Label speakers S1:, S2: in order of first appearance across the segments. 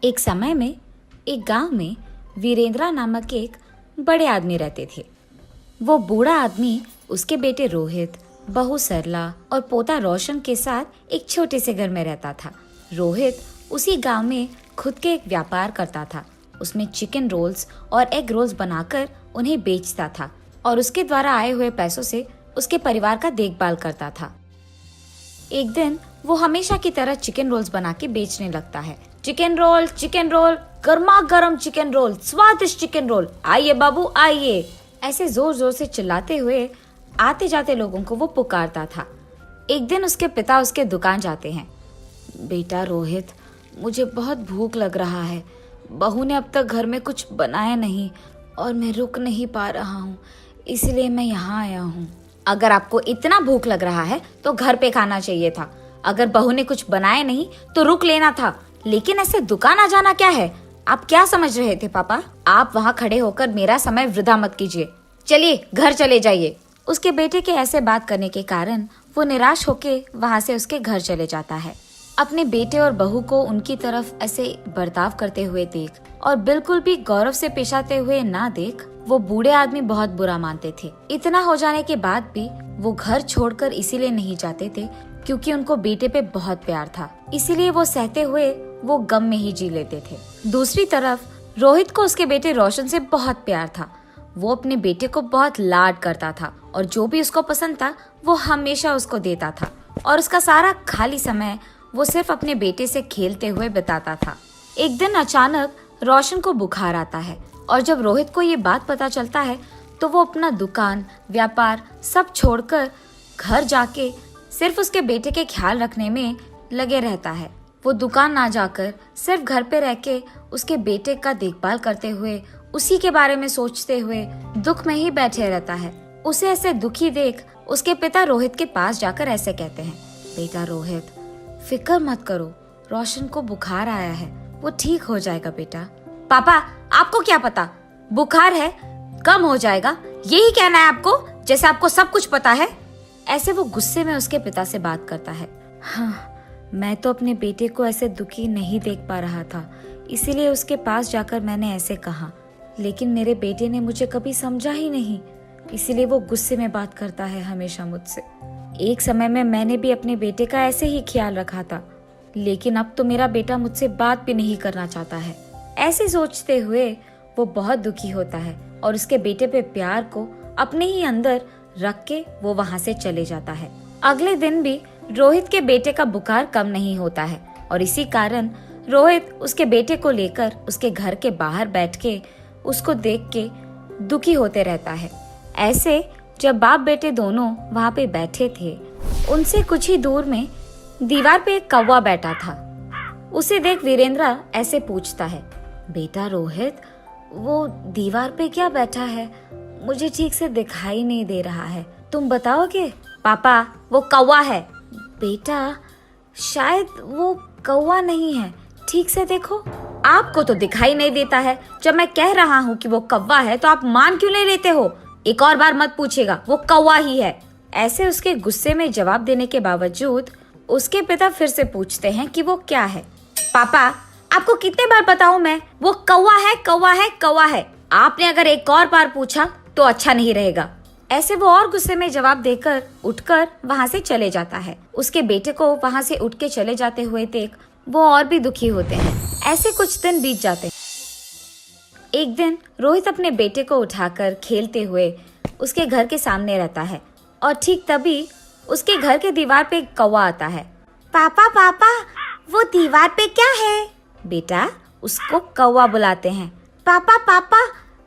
S1: एक समय में एक गांव में वीरेंद्रा नामक एक बड़े आदमी रहते थे। वो बूढ़ा आदमी उसके बेटे रोहित, बहू सरला और पोता रोशन के साथ एक छोटे से घर में रहता था। रोहित उसी गांव में खुद के एक व्यापार करता था। उसमें चिकन रोल्स और एग रोल्स बनाकर उन्हें बेचता था और उसके द्वारा आए हुए पैसों से उसके परिवार का देखभाल करता था। एक दिन वो हमेशा की तरह चिकन रोल्स बना के बेचने लगता है। चिकन रोल, गर्मा गर्म चिकन रोल, स्वादिष्ट चिकन रोल, आइए बाबू आइए, ऐसे जोर जोर से चिल्लाते हुए आते जाते लोगों को वो पुकारता था। एक दिन उसके पिता उसके दुकान जाते हैं। बेटा रोहित, मुझे बहुत भूख लग रहा है। बहू ने अब तक घर में कुछ बनाया नहीं और मैं रुक नहीं पा रहा हूँ, इसलिए मैं यहाँ आया हूँ। अगर आपको इतना भूख लग रहा है तो घर पे खाना चाहिए था। अगर बहू ने कुछ बनाया नहीं तो रुक लेना था, लेकिन ऐसे दुकान आ जाना क्या है? आप क्या समझ रहे थे पापा? आप वहाँ खड़े होकर मेरा समय वृथा मत कीजिए। चलिए घर चले जाइए। उसके बेटे के ऐसे बात करने के कारण वो निराश होके वहाँ से उसके घर चले जाता है। अपने बेटे और बहू को उनकी तरफ ऐसे बर्ताव करते हुए देख और बिल्कुल भी गौरव से पेश आते हुए ना देख वो बूढ़े आदमी बहुत बुरा मानते थे। इतना हो जाने के बाद भी वो घर छोड़कर इसीलिए नहीं जाते थे क्योंकि उनको बेटे पे बहुत प्यार था। इसीलिए वो सहते हुए वो गम में ही जी लेते थे। दूसरी तरफ रोहित को उसके बेटे रोशन से बहुत प्यार था। वो अपने बेटे को बहुत लाड करता था और जो भी उसको पसंद था वो हमेशा उसको देता था और उसका सारा खाली समय वो सिर्फ अपने बेटे से खेलते हुए बिताता था। एक दिन अचानक रोशन को बुखार आता है और जब रोहित को ये बात पता चलता है तो वो अपना दुकान, व्यापार सब छोड़कर घर जाके सिर्फ उसके बेटे के ख्याल रखने में लगे रहता है। वो दुकान ना जाकर सिर्फ घर पे रह के उसके बेटे का देखभाल करते हुए उसी के बारे में सोचते हुए दुख में ही बैठे रहता है। उसे ऐसे दुखी देख उसके पिता रोहित के पास जाकर ऐसे कहते हैं, बेटा रोहित, फिक्र मत करो, रोशन को बुखार आया है, वो ठीक हो जाएगा बेटा। पापा, आपको क्या पता, बुखार है, कम हो जाएगा, यही कहना है आपको, जैसे आपको सब कुछ पता है। ऐसे वो गुस्से में उसके पिता से बात करता है। हाँ, मैं तो अपने बेटे को ऐसे दुखी नहीं देख पा रहा था, इसीलिए उसके पास जाकर मैंने ऐसे कहा, लेकिन मेरे बेटे ने मुझे कभी समझा ही नहीं, इसीलिए वो गुस्से में बात करता है हमेशा मुझसे। एक समय में मैंने भी अपने बेटे का ऐसे ही ख्याल रखा था, लेकिन अब तो मेरा बेटा मुझसे बात भी नहीं करना चाहता है। ऐसे सोचते हुए वो बहुत दुखी होता है और उसके बेटे पे प्यार को अपने ही अंदर रख के वो वहाँ से चले जाता है। अगले दिन भी रोहित के बेटे का बुखार कम नहीं होता है और इसी कारण रोहित उसके बेटे को लेकर उसके घर के बाहर बैठ के उसको देख के दुखी होते रहता है। ऐसे जब बाप बेटे दोनों वहाँ पे बैठे थे, उनसे कुछ ही दूर में दीवार पे एक कौवा बैठा था। उसे देख वीरेंद्रा ऐसे पूछता है, बेटा रोहित, वो दीवार पे क्या बैठा है? मुझे ठीक से दिखाई नहीं दे रहा है, तुम बताओगे? पापा, वो कौवा है। बेटा, शायद वो कौवा नहीं है, ठीक से देखो। आपको तो दिखाई नहीं देता है, जब मैं कह रहा हूँ कि वो कौवा है तो आप मान क्यों नहीं लेते हो? एक और बार मत पूछेगा, वो कौवा ही है। ऐसे उसके गुस्से में जवाब देने के बावजूद उसके पिता फिर से पूछते हैं कि वो क्या है। पापा, आपको कितने बार बताऊं मैं, वो कौवा है, कौवा है, कौवा है। आपने अगर एक और बार पूछा तो अच्छा नहीं रहेगा। ऐसे वो और गुस्से में जवाब देकर उठकर वहाँ से चले जाता है। उसके बेटे को वहाँ से उठ के चले जाते हुए देख वो और भी दुखी होते हैं। ऐसे कुछ दिन बीत जाते हैं। एक दिन रोहित अपने बेटे को उठाकर खेलते हुए उसके घर के सामने रहता है और ठीक तभी उसके घर के दीवार पे एक कौवा आता है। पापा पापा, वो दीवार पे क्या है? बेटा, उसको कौवा बुलाते हैं। पापा पापा,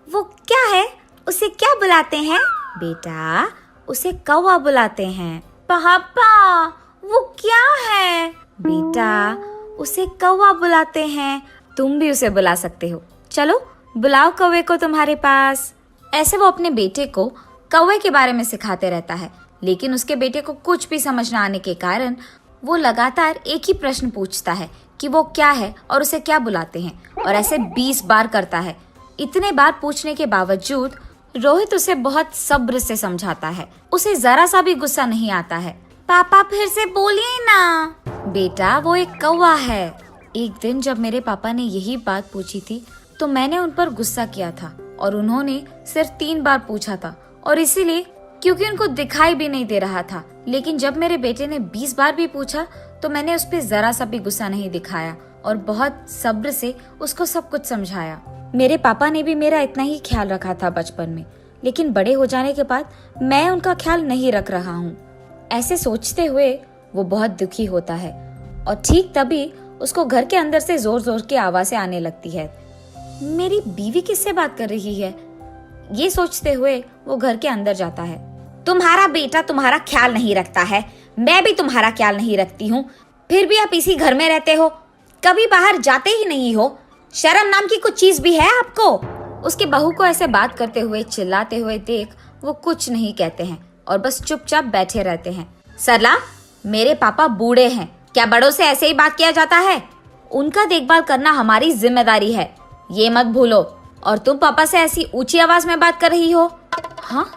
S1: वो क्या है? उसे क्या बुलाते हैं? बेटा, उसे कौवा बुलाते हैं। पापा, वो क्या है? बेटा, उसे कौवा बुलाते हैं। तुम भी उसे बुला सकते हो, चलो बुलाओ कौवे को तुम्हारे पास। ऐसे वो अपने बेटे को कौवे के बारे में सिखाते रहता है, लेकिन उसके बेटे को कुछ भी समझ न आने के कारण वो लगातार एक ही प्रश्न पूछता है कि वो क्या है और उसे क्या बुलाते हैं, और ऐसे 20 बार करता है। इतने बार पूछने के बावजूद रोहित उसे बहुत सब्र से समझाता है। उसे जरा सा भी गुस्सा नहीं आता है। पापा फिर से बोलिए ना। बेटा, वो एक कौवा है, एक दिन जब मेरे पापा ने यही बात पूछी थी तो मैंने उन पर गुस्सा किया था और उन्होंने सिर्फ 3 बार पूछा था, और इसीलिए क्योंकि उनको दिखाई भी नहीं दे रहा था। लेकिन जब मेरे बेटे ने 20 बार भी पूछा तो मैंने उस पर जरा सा भी गुस्सा नहीं दिखाया और बहुत सब्र से उसको सब कुछ समझाया। मेरे पापा ने भी मेरा इतना ही ख्याल रखा था बचपन में, लेकिन बड़े हो जाने के बाद मैं उनका ख्याल नहीं रख रहा हूँ। ऐसे सोचते हुए वो बहुत दुखी होता है और ठीक तभी उसको घर के अंदर से जोर जोर की आवाजें आने लगती है। मेरी बीवी किससे बात कर रही है? ये सोचते हुए वो घर के अंदर जाता है। तुम्हारा बेटा तुम्हारा ख्याल नहीं रखता है, मैं भी तुम्हारा ख्याल नहीं रखती हूँ, फिर भी आप इसी घर में रहते हो, कभी बाहर जाते ही नहीं हो। शर्म नाम की कुछ चीज भी है आपको? उसकी बहू को ऐसे बात करते हुए चिल्लाते हुए देख वो कुछ नहीं कहते हैं और बस चुपचाप बैठे रहते हैं। सरला, मेरे पापा बूढ़े हैं, क्या बड़ों से ऐसे ही बात किया जाता है? उनका देखभाल करना हमारी जिम्मेदारी है, ये मत भूलो। और तुम पापा से ऐसी ऊंची आवाज में बात कर रही हो? हाँ,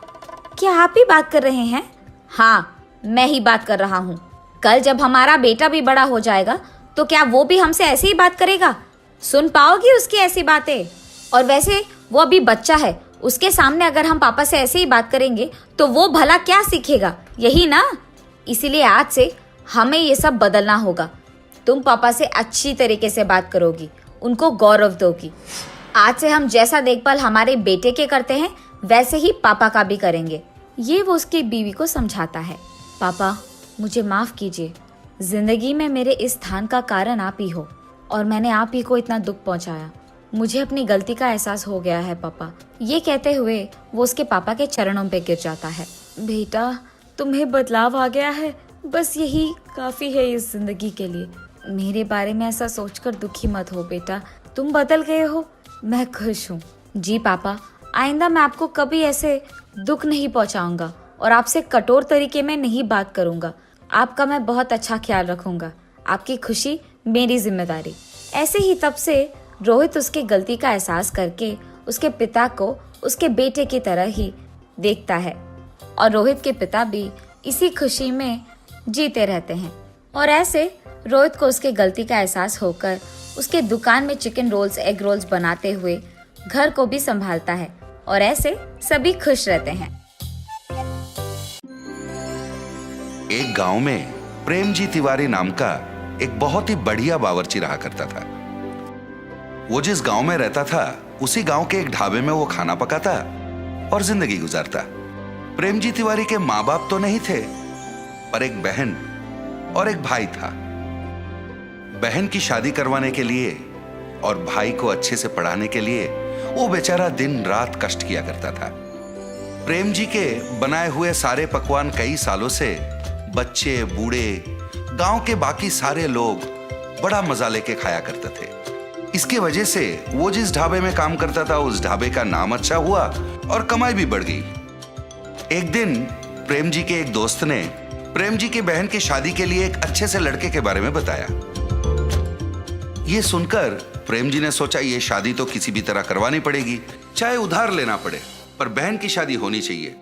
S1: क्या आप ही बात कर रहे हैं? हाँ, मैं ही बात कर रहा हूँ। कल जब हमारा बेटा भी बड़ा हो जाएगा तो क्या वो भी हमसे ऐसे ही बात करेगा? सुन पाओगी उसकी ऐसी बातें? और वैसे वो अभी बच्चा है, उसके सामने अगर हम पापा से ऐसे ही बात करेंगे तो वो भला क्या सीखेगा, यही ना? इसीलिए आज से हमें ये सब बदलना होगा। तुम पापा से अच्छी तरीके से बात करोगी, उनको गौरव दोगी। आज से हम जैसा देखभाल हमारे बेटे के करते हैं वैसे ही पापा का भी करेंगे। ये वो उसकी बीवी को समझाता है। पापा, मुझे माफ कीजिए, जिंदगी में मेरे इस स्थान का कारण आप ही हो और मैंने आप ही को इतना दुख पहुंचाया। मुझे अपनी गलती का एहसास हो गया है पापा। ये कहते हुए वो उसके पापा के चरणों पे गिर जाता है। बेटा, तुम्हें बदलाव आ गया है, बस यही काफी है इस जिंदगी के लिए। मेरे बारे में ऐसा सोचकर दुखी मत हो बेटा, तुम बदल गए हो, मैं खुश हूँ। जी पापा, आइंदा मैं आपको कभी ऐसे दुख नहीं पहुँचाऊंगा और आपसे कठोर तरीके में नहीं बात करूंगा। आपका मैं बहुत अच्छा ख्याल रखूंगा, आपकी खुशी मेरी जिम्मेदारी। ऐसे ही तब से रोहित उसकी गलती का एहसास करके उसके पिता को उसके बेटे की तरह ही देखता है और रोहित के पिता भी इसी खुशी में जीते रहते हैं। और ऐसे रोहित को उसके गलती का एहसास होकर उसके दुकान में चिकन रोल्स, एग रोल्स बनाते हुए घर को भी संभालता है और ऐसे सभी खुश रहते हैं।
S2: एक गांव में प्रेमजी तिवारी नाम का एक बहुत ही बढ़िया बावर्ची रहा करता था। वो जिस गांव में रहता था उसी गांव के एक ढाबे में वो खाना पकाता और जिंदगी गुजारता। प्रेमजी तिवारी के माँ बाप तो नहीं थे, पर एक बहन और एक भाई था। बहन की शादी करवाने के लिए और भाई को अच्छे से पढ़ाने के लिए वो बेचारा दिन रात कष्ट किया करता था। प्रेम जी के बनाए हुए सारे पकवान कई सालों से बच्चे, बूढ़े, गांव के बाकी सारे लोग बड़ा मजा लेके खाया करते थे। इसकी वजह से वो जिस ढाबे में काम करता था उस ढाबे का नाम अच्छा हुआ और कमाई भी बढ़ गई। एक दिन प्रेम जी के एक दोस्त ने प्रेम जी की बहन की शादी के लिए एक अच्छे से लड़के के बारे में बताया। ये सुनकर प्रेम जी ने सोचा ये शादी तो किसी भी तरह करवानी पड़ेगी, चाहे उधार लेना पड़े, पर बहन की शादी होनी चाहिए।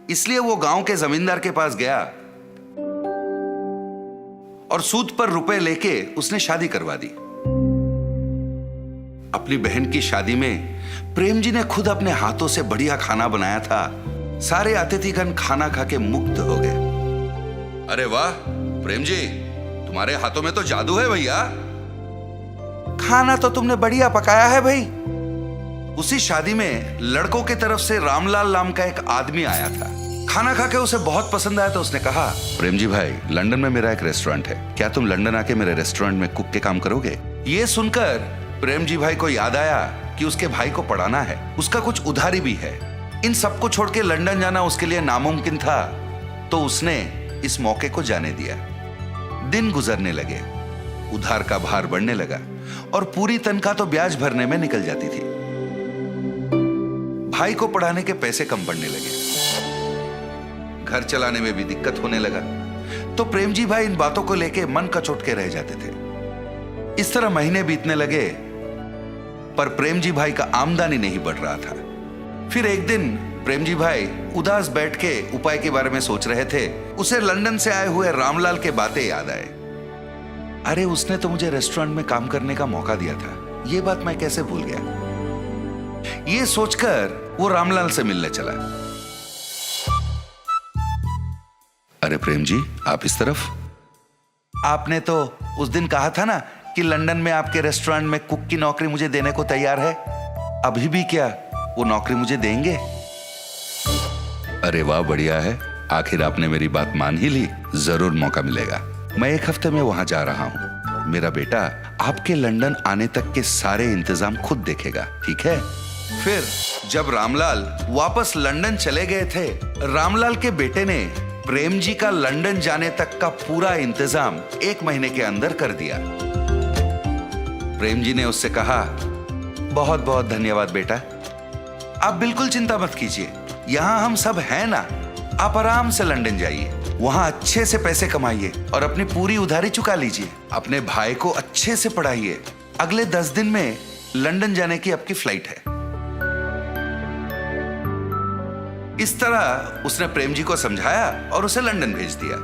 S2: इसलिए वो गांव के जमींदार के पास गया और सूद पर रुपए लेके उसने शादी करवा दी। अपनी बहन की शादी में प्रेम जी ने खुद अपने हाथों से बढ़िया खाना बनाया था। सारे अतिथिगण खाना खा के मुग्ध हो गए। अरे वाह प्रेम जी, तुम्हारे हाथों में तो जादू है भैया, खाना तो तुमने बढ़िया पकाया है भाई। उसी शादी में लड़कों की तरफ से रामलाल नाम का एक आदमी आया था। खाना खा के उसे बहुत पसंद आया तो उसने कहा, प्रेम जी भाई, लंदन में मेरा एक रेस्टोरेंट है, क्या तुम लंदन आके मेरे रेस्टोरेंट में कुक के काम करोगे? ये सुनकर प्रेम जी भाई को याद आया कि उसके भाई को पढ़ाना है, उसका कुछ उधारी भी है। इन सबको छोड़ के लंदन जाना उसके लिए नामुमकिन था, तो उसने इस मौके को जाने दिया। दिन गुजरने लगे, उधार का भार बढ़ने लगा और पूरी तनख्वाह तो ब्याज भरने में निकल जाती थी। भाई को पढ़ाने के पैसे कम पड़ने लगे, घर चलाने में भी दिक्कत होने लगा। तो प्रेम जी भाई इन बातों को लेके मन कचोट के रह जाते थे। इस तरह महीने बीतने लगे, पर प्रेम जी भाई का आमदनी नहीं बढ़ रहा था। फिर एक दिन प्रेम जी भाई उदास बैठ के उपाय के बारे में सोच रहे थे। उसे लंदन से आए हुए रामलाल के बातें याद आए। अरे उसने तो मुझे रेस्टोरेंट में काम करने का मौका दिया था, ये बात मैं कैसे भूल गया। ये सोचकर वो रामलाल से मिलने चला। अरे प्रेम जी, आप इस तरफ। आपने तो उस दिन कहा था ना कि लंदन में आपके रेस्टोरेंट में कुक की नौकरी मुझे देने को तैयार है। अभी भी क्या वो नौकरी मुझे देंगे? अरे वाह, बढ़िया है, आखिर आपने मेरी बात मान ही ली। जरूर मौका मिलेगा। मैं 1 हफ्ते में वहां जा रहा हूं। मेरा बेटा आपके लंदन आने तक के सारे इंतजाम खुद देखेगा, ठीक है? फिर जब रामलाल वापस लंदन चले गए थे, रामलाल के बेटे ने प्रेम जी का लंदन जाने तक का पूरा इंतजाम 1 महीने के अंदर कर दिया। प्रेम जी ने उससे कहा, बहुत बहुत धन्यवाद बेटा, आप बिल्कुल चिंता मत कीजिए, यहाँ हम सब हैं ना। आप आराम से लंदन जाइए, वहां अच्छे से पैसे कमाइए और अपनी पूरी उधारी चुका लीजिए। अपने भाई को अच्छे से पढ़ाइए। अगले 10 दिन में लंदन जाने की आपकी फ्लाइट है। इस तरह उसने प्रेम जी को समझाया और उसे लंदन भेज दिया।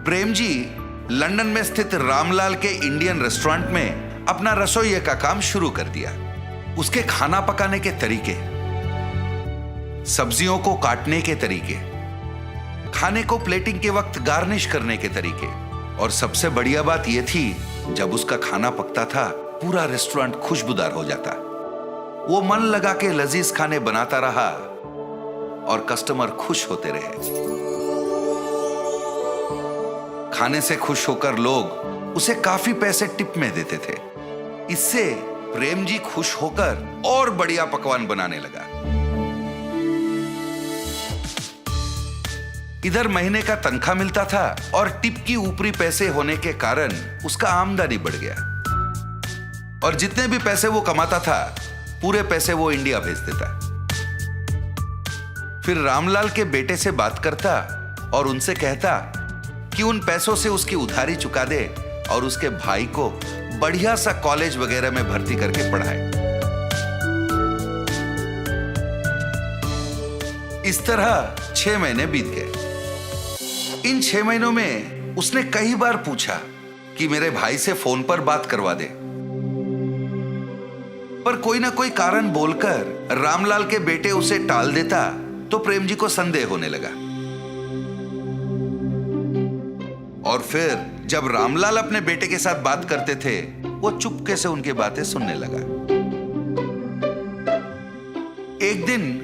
S2: प्रेम जी लंदन में स्थित रामलाल के इंडियन रेस्टोरेंट में अपना रसोइये का काम शुरू कर दिया। उसके खाना पकाने के तरीके, सब्जियों को काटने के तरीके, खाने को प्लेटिंग के वक्त गार्निश करने के तरीके, और सबसे बढ़िया बात यह थी, जब उसका खाना पकता था पूरा रेस्टोरेंट खुशबूदार हो जाता। वो मन लगा के लजीज खाने बनाता रहा और कस्टमर खुश होते रहे। खाने से खुश होकर लोग उसे काफी पैसे टिप में देते थे। इससे प्रेम जी खुश होकर और बढ़िया पकवान बनाने लगा। इधर महीने का तनख्वाह मिलता था और टिप की ऊपरी पैसे होने के कारण उसका आमदनी बढ़ गया। और जितने भी पैसे वो कमाता था, पूरे पैसे वो इंडिया भेज देता। फिर रामलाल के बेटे से बात करता और उनसे कहता कि उन पैसों से उसकी उधारी चुका दे और उसके भाई को बढ़िया सा कॉलेज वगैरह में भर्ती करके पढ़ाए। इस तरह 6 महीने बीत गए। इन 6 महीनों में उसने कई बार पूछा कि मेरे भाई से फोन पर बात करवा दे, पर कोई ना कोई कारण बोलकर रामलाल के बेटे उसे टाल देता तो प्रेम जी को संदेह होने लगा। और फिर जब रामलाल अपने बेटे के साथ बात करते थे, वो चुपके से उनकी बातें सुनने लगा। एक दिन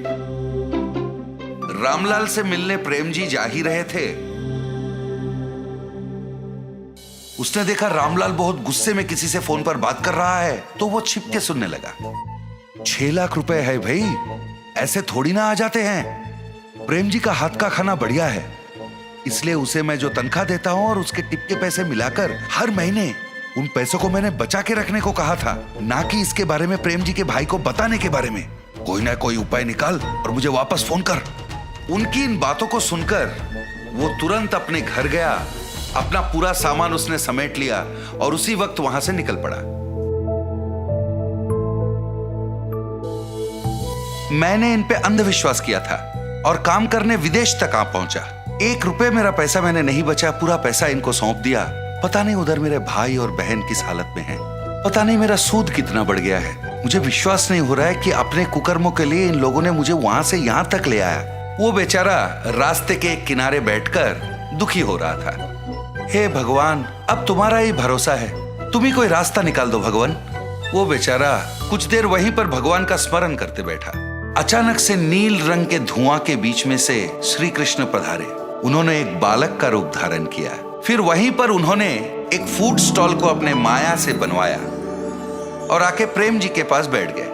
S2: रामलाल से मिलने प्रेम जी जा ही रहे थे। उसने देखा रामलाल बहुत गुस्से में किसी से फोन पर बात कर रहा है, तो वो छिपके सुनने लगा। 6 लाख रुपए है भाई, ऐसे थोड़ी ना आ जाते हैं। प्रेम जी का हाथ का खाना बढ़िया है, इसलिए उसे मैं जो तनख्वाह देता हूं और उसके टिप के पैसे मिलाकर हर महीने उन पैसों को मैंने बचा के रखने को कहा था, ना कि इसके बारे में प्रेम जी के भाई को बताने के बारे में। कोई ना कोई उपाय निकाल और मुझे वापस फोन कर। उनकी इन बातों को सुनकर वो तुरंत अपने घर गया। अपना पूरा सामान उसने समेट लिया और उसी वक्त वहां से निकल पड़ा। मैंने इन पे अंधविश्वास किया था और काम करने विदेश तक आ पहुंचा। 1 रुपए मेरा पैसा मैंने नहीं बचा, पूरा पैसा इनको सौंप दिया। पता नहीं उधर मेरे भाई और बहन किस हालत में हैं। पता नहीं मेरा सूद कितना बढ़ गया है। मुझे विश्वास नहीं हो रहा है कि अपने कुकर्मों के लिए इन लोगों ने मुझे वहां से यहां तक ले आया। वो बेचारा रास्ते के एक किनारे बैठकर दुखी हो रहा था। हे भगवान, अब तुम्हारा ही भरोसा है, तुम ही कोई रास्ता निकाल दो भगवान। वो बेचारा कुछ देर वहीं पर भगवान का स्मरण करते बैठा। अचानक से नील रंग के धुआं के बीच में से श्री कृष्ण पधारे। उन्होंने एक बालक का रूप धारण किया। फिर वहीं पर उन्होंने एक फूड स्टॉल को अपने माया से बनवाया और आके प्रेम जी के पास बैठ गए।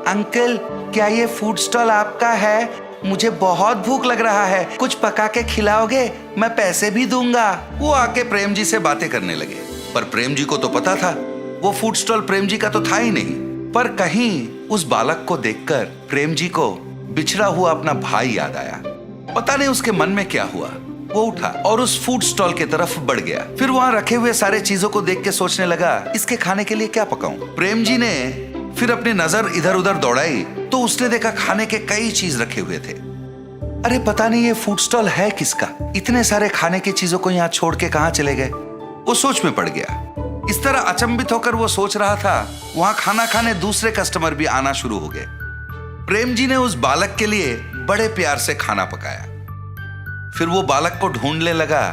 S2: अंकल, क्या ये फूड स्टॉल आपका है? मुझे बहुत भूख लग रहा है, कुछ पका के खिलाओगे? मैं पैसे भी दूंगा। वो आके प्रेम जी से बातें करने लगे, पर प्रेम जी को तो पता था वो फूड स्टॉल प्रेम जी का तो था ही नहीं। पर कहीं उस बालक को देखकर प्रेम जी को बिछड़ा हुआ अपना भाई याद आया। पता नहीं उसके मन में क्या हुआ। वो उठा और उस फूड स्टॉल की तरफ बढ़ गया। फिर वहां रखे हुए सारे चीजों को देख के सोचने लगा, इसके खाने के लिए क्या पकाऊं? प्रेम जी ने फिर अपनी नजर इधर उधर दौड़ाई तो उसने देखा खाने के कई चीज रखे हुए थे। अरे पता नहीं ये फूड स्टॉल है किसका? इतने सारे खाने की चीजों को यहाँ छोड़ के कहाँ चले गए? वो सोच में पड़ गया। इस तरह अचंभित होकर वो सोच रहा था, वहां खाना खाने दूसरे कस्टमर भी आना शुरू हो गए। प्रेम जी ने उस बालक के लिए बड़े प्यार से खाना पकाया। फिर वो बालक को ढूंढने लगा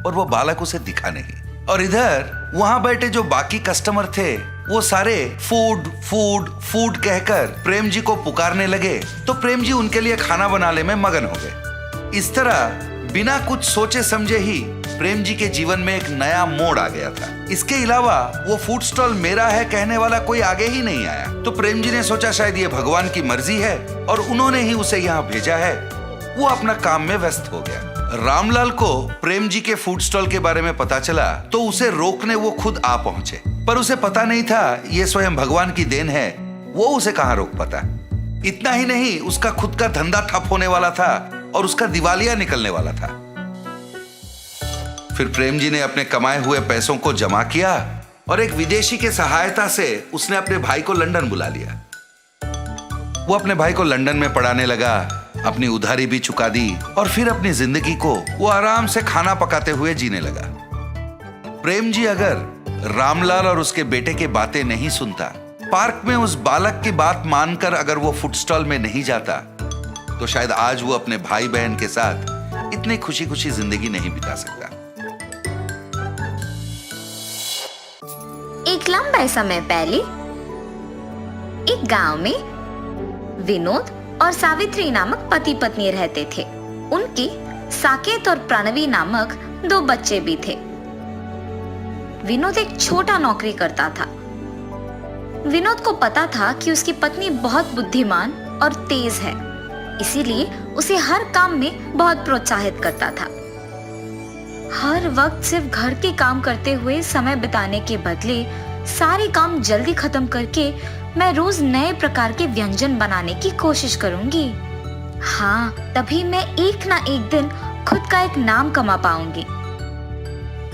S2: और वो बालक उसे दिखा नहीं। और इधर वहां बैठे जो बाकी कस्टमर थे वो सारे फूड फूड फूड कहकर प्रेम जी को पुकारने लगे, तो प्रेम जी उनके लिए खाना बनाने में मगन हो गए। इस तरह बिना कुछ सोचे समझे ही प्रेम जी के जीवन में एक नया मोड़ आ गया था। इसके अलावा वो फूड स्टॉल मेरा है कहने वाला कोई आगे ही नहीं आया। तो प्रेम जी ने सोचा शायद ये भगवान की मर्जी है और उन्होंने ही उसे यहाँ भेजा है। वो अपना काम में व्यस्त हो गया। रामलाल को प्रेम जी के फूड स्टॉल के बारे में पता चला तो उसे रोकने वो खुद आ पहुंचे, पर उसे पता नहीं था ये स्वयं भगवान की देन है। वो उसे कहां रोक पाता। इतना ही नहीं, उसका खुद का धंधा ठप होने वाला था और उसका दिवालिया निकलने वाला था। फिर प्रेम जी ने अपने कमाए हुए पैसों को जमा किया और एक विदेशी के सहायता से उसने अपने भाई को लंदन बुला लिया। वो अपने भाई को लंदन में पढ़ाने लगा, अपनी उधारी भी चुका दी और फिर अपनी जिंदगी को वो आराम से खाना पकाते हुए जीने लगा। प्रेम जी अगर रामलाल और उसके बेटे की बातें नहीं सुनता, पार्क में उस बालक की बात मानकर अगर वो फूड स्टॉल में नहीं जाता, तो शायद आज वो अपने भाई बहन के साथ इतनी खुशी खुशी जिंदगी नहीं बिता सकता।
S1: एक लंबे समय पहले एक गांव में विनोद और सावित्री नामक पति पत्नी रहते थे। उनके साकेत और प्रणवी नामक 2 बच्चे भी थे। विनोद एक छोटा नौकरी करता था। विनोद को पता था कि उसकी पत्नी बहुत बुद्धिमान और तेज है, इसीलिए उसे हर काम में बहुत प्रोत्साहित करता था। हर वक्त सिर्फ घर के काम करते हुए समय बिताने के बदले सारे काम जल्दी खत्म करके मैं रोज नए प्रकार के व्यंजन बनाने की कोशिश करूंगी। हाँ, तभी मैं एक ना एक दिन खुद का एक नाम कमा पाऊंगी।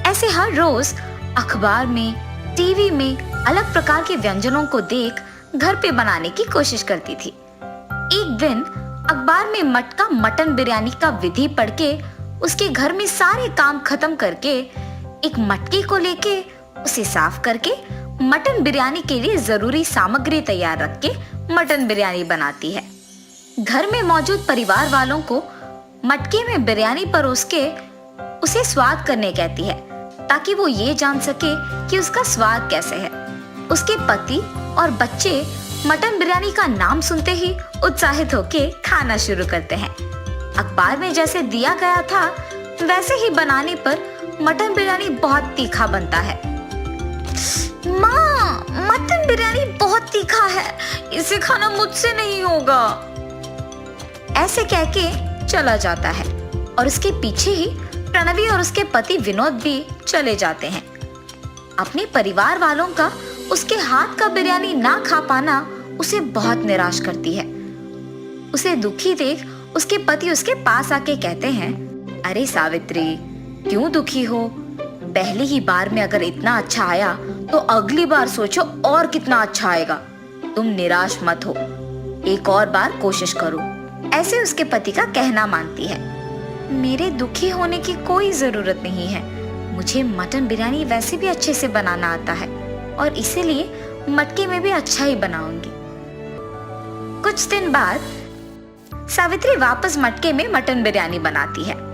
S1: ऐसे हर रोज अखबार में, टीवी में अलग प्रकार के व्यंजनों को देख घर पे बनाने की कोशिश करती थी। एक दिन अखबार में मटका मटन बिरयानी का विधि पढ़ के उसके घर में सारे काम खत्म करके एक मटके को लेके उसे साफ करके मटन बिरयानी के लिए जरूरी सामग्री तैयार रख के मटन बिरयानी बनाती है। घर में मौजूद परिवार वालों को मटके में बिरयानी परोस के उसे स्वाद करने कहती है, ताकि वो ये जान सके कि उसका स्वाद कैसे है। उसके पति और बच्चे मटन बिरयानी का नाम सुनते ही उत्साहित होके खाना शुरू करते हैं। अखबार में जैसे दिया गया था वैसे ही बनाने पर मटन बिरयानी बहुत तीखा बनता है। माँ, मटन बिरयानी बहुत तीखा है, इसे खाना मुझसे नहीं होगा, ऐसे कह के चला जाता है। और उसके पीछे ही प्रणवी और उसके पति विनोद भी चले जाते हैं। अपने परिवार वालों का उसके हाथ का बिरयानी ना खा पाना उसे बहुत निराश करती है। उसे दुखी देख उसके पति उसके पास आके कहते हैं, अरे सावित्री, क्यों दुखी हो? पहली ही बार में अगर इतना अच्छा आया तो अगली बार सोचो और कितना अच्छा आएगा। तुम निराश मत हो, एक और बार कोशिश करो, ऐसे उसके पति का कहना मानती है। मेरे दुखी होने की कोई जरूरत नहीं है, मुझे मटन बिरयानी वैसे भी अच्छे से बनाना आता है और इसीलिए मटके में भी अच्छा ही बनाऊंगी। कुछ दिन बाद सावित्री वापस मटके में मटन बिरयानी बनाती है।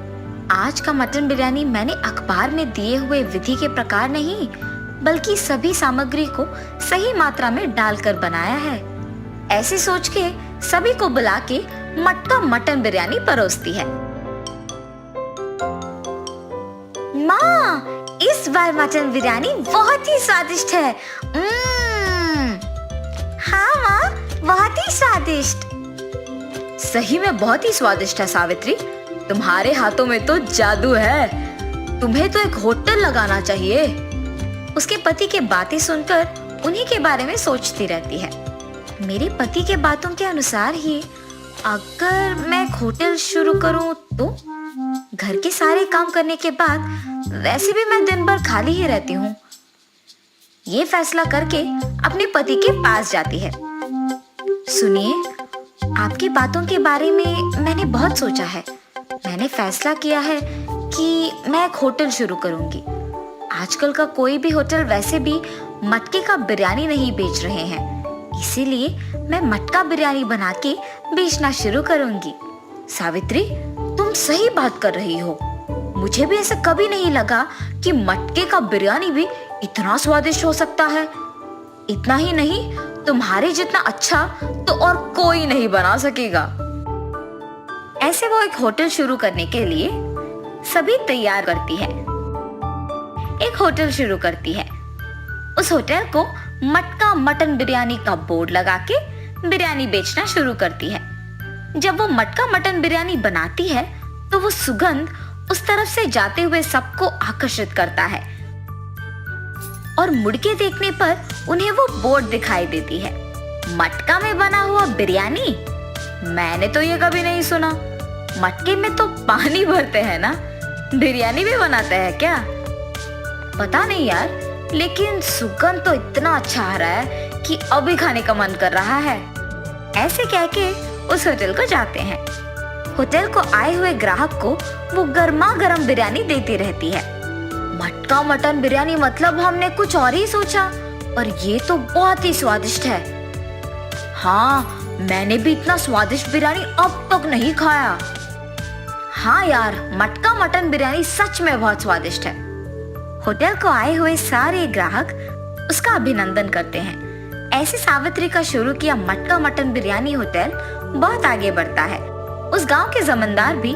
S1: आज का मटन बिरयानी मैंने अखबार में दिए हुए विधि के प्रकार नहीं, बल्कि सभी सामग्री को सही मात्रा में डालकर बनाया है। ऐसे सोच के सभी को बुला के मटका मटन बिरयानी परोसती है। माँ, इस बार मटन बिरयानी बहुत ही स्वादिष्ट है। हाँ माँ, बहुत ही स्वादिष्ट। सही में बहुत ही स्वादिष्ट है सावित्री, तुम्हारे हाथों में तो जादू है, तुम्हें तो एक होटल लगाना चाहिए। उसके पति के बातें सुनकर उन्हीं के बारे में सोचती रहती है। मेरे पति के बातों के अनुसार ही अगर मैं एक होटल शुरू करूं तो घर के सारे काम करने के बाद वैसे भी मैं दिन भर खाली ही रहती हूँ। ये फैसला करके अपने पति के पास जाती है। सुनिए, आपकी बातों के बारे में मैंने बहुत सोचा है। मैंने फैसला किया है कि मैं एक होटल शुरू करूंगी। आजकल का कोई भी होटल वैसे भी मटके का बिरयानी नहीं बेच रहे हैं, इसीलिए मैं मटका बिरयानी बना के बेचना शुरू करूंगी। सावित्री, तुम सही बात कर रही हो। मुझे भी ऐसा कभी नहीं लगा कि मटके का बिरयानी भी इतना स्वादिष्ट हो सकता है। इतना ही नहीं, तुम्हारे जितना अच्छा तो और कोई नहीं बना सकेगा। ऐसे वो एक होटल शुरू करने के लिए सभी तैयार करती है। एक होटल शुरू करती है। उस होटल को मटका मटन बिरयानी का बोर्ड लगा के बिरयानी बेचना शुरू करती है। जब वो मटका मटन बिरयानी बनाती है तो वो सुगंध उस तरफ से जाते हुए सबको आकर्षित करता है और मुड़ के देखने पर उन्हें वो बोर्ड दिखाई देती है। मटका में बना हुआ बिरयानी? मैंने तो ये कभी नहीं सुना। मटके में तो पानी भरते हैं ना, बिरयानी भी बनाते हैं क्या? पता नहीं यार, लेकिन सुगंध तो इतना अच्छा आ रहा है कि अभी खाने का मन कर रहा है। ऐसे कह के उस होटल को जाते हैं। होटल को आए हुए ग्राहक को वो गर्मा गर्म बिरयानी देती रहती है। मटका मटन बिरयानी मतलब हमने कुछ और ही सोचा, पर ये तो बहुत ही स्वादिष्ट है। हाँ, मैंने भी इतना स्वादिष्ट बिरयानी अब तक नहीं खाया। हाँ यार, मटका मटन बिरयानी सच में बहुत स्वादिष्ट है। होटल को आए हुए सारे ग्राहक उसका अभिनंदन करते हैं। ऐसे सावित्री का शुरू किया मटका मटन बिरयानी होटल बहुत आगे बढ़ता है। उस गांव के जमींदार भी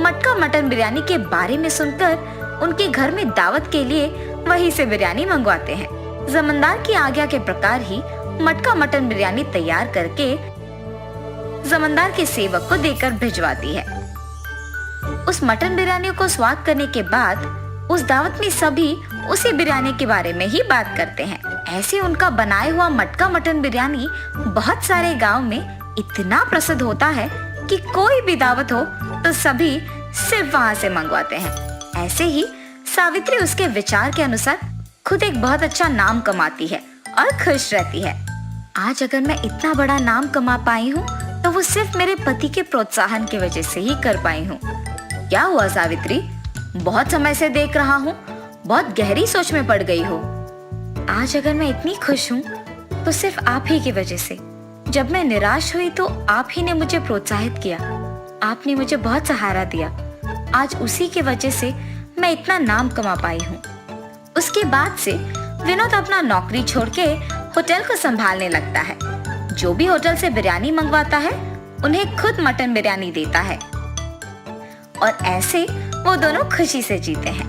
S1: मटका मटन बिरयानी के बारे में सुनकर उनके घर में दावत के लिए वहीं से बिरयानी मंगवाते हैं। जमींदार की आज्ञा के प्रकार ही मटका मटन बिरयानी तैयार करके जमींदार के सेवक को देकर भिजवाती है। उस मटन बिरयानी को स्वाद करने के बाद उस दावत में सभी उसी बिरयानी के बारे में ही बात करते हैं। ऐसे उनका बनाया हुआ मटका मटन बिरयानी बहुत सारे गांव में इतना प्रसिद्ध होता है कि कोई भी दावत हो तो सभी सिर्फ वहां से मंगवाते हैं। ऐसे ही सावित्री उसके विचार के अनुसार खुद एक बहुत अच्छा नाम कमाती है और खुश रहती है। आज अगर मैं इतना बड़ा नाम कमा पाई हूँ तो वो सिर्फ मेरे पति के प्रोत्साहन की वजह से ही कर पाई हूँ। क्या हुआ सावित्री? बहुत समय से देख रहा हूँ, बहुत गहरी सोच में पड़ गई हो। आज अगर मैं इतनी खुश हूँ तो सिर्फ आप ही की वजह से। जब मैं निराश हुई तो आप ही ने मुझे प्रोत्साहित किया, आपने मुझे बहुत सहारा दिया। आज उसी की वजह से मैं इतना नाम कमा पाई हूँ। उसके बाद से विनोद अपना नौकरी छोड़ के होटल को संभालने लगता है। जो भी होटल से बिरयानी मंगवाता है उन्हें खुद मटन बिरयानी देता है और ऐसे वो दोनों खुशी से जीते हैं।